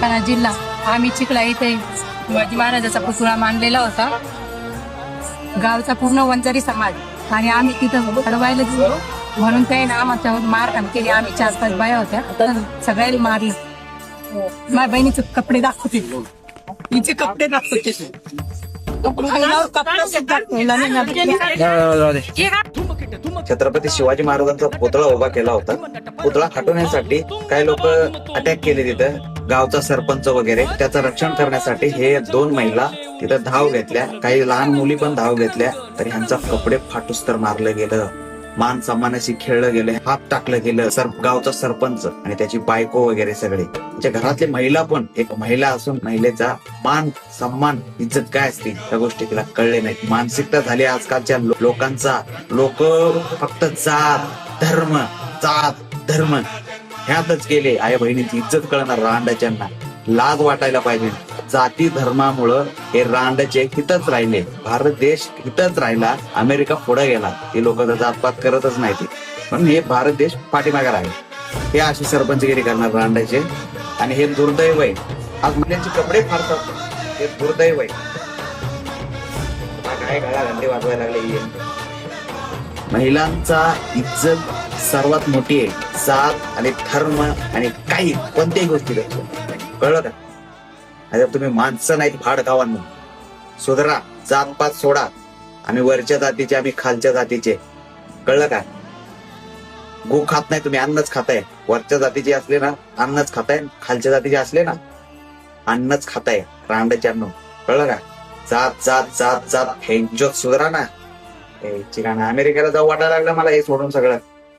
सातारा जिल्हा. आम्ही चिखला इथे शिवाजी महाराजाचा पुतळा मांडलेला होता. गावचा पूर्ण वंजारी समाज आणि आम्ही तिथं अडवायला गेलो म्हणून काही ना आमच्या मारहाण केली. आम्ही 4-5 बाया होत्या तर सगळ्यांनी मारलं. माझ्या बहिणीचे कपडे दाखवते, तिचे कपडे दाखवते. छत्रपती शिवाजी महाराजांचा पुतळा उभा केला होता. पुतळा हटवण्यासाठी काही लोक अटॅक केले तिथं, गावचा सरपंच वगैरे. त्याचं रक्षण करण्यासाठी हे 2 महिला तिथं धाव घेतल्या, काही लहान मुली पण धाव घेतल्या. तरी ह्यांचा कपडे फाटूस तर मारलं गेलं, मान सन्मानाशी खेळलं गेलं, हात टाकलं गेलं. गावचा सरपंच आणि त्याची बायको वगैरे सगळे, त्याच्या घरातले महिला पण, एक महिला असून महिलेचा मान सन्मान इज्जत काय असते त्या गोष्टी तिला कळले नाहीत. मानसिकता झाली आजकालच्या लोकांचा. लोक फक्त जात धर्म ह्यातच गेले. आई बहिणीची इज्जत कळणार रांडाच्यांना. लाज वाटायला पाहिजे. जाती धर्मामुळं हे रांडाचे हितच राहिले. भारत देश हितच राहिला. अमेरिका पुढे गेला. हे लोक जातपात करतच नाही. पण हे भारत देश पाठीमागे राहील. हे अशी सरपंचगिरी करणार रांडाचे. आणि हे दुर्दैव आहे. आज महिलांचे कपडे फाडतात, हे दुर्दैव आहे. काय गळा घंटे वाजवायला लागले. महिलांचा इज्जत सर्वात मोठी आहे. जात आणि धर्म आणि काही कोणत्याही गोष्टी कळलं का? आता तुम्ही माणसं नाही, फाड गावांना सुधरा. जातपात सोडा. आम्ही वरच्या जातीचे, आम्ही खालच्या जातीचे. कळलं का? गो खात नाही तुम्ही, अन्नच खाताय. वरच्या जातीचे असले ना अन्नच खाताय, खालच्या जातीचे असले ना अन्नच खाताय. रांडाचे अन्न. कळलं का? जात जात जात जात फेंजोत सुधरा ना. अमेरिकेला जाऊ वाटायला लागलं मला हे सोडून सगळं.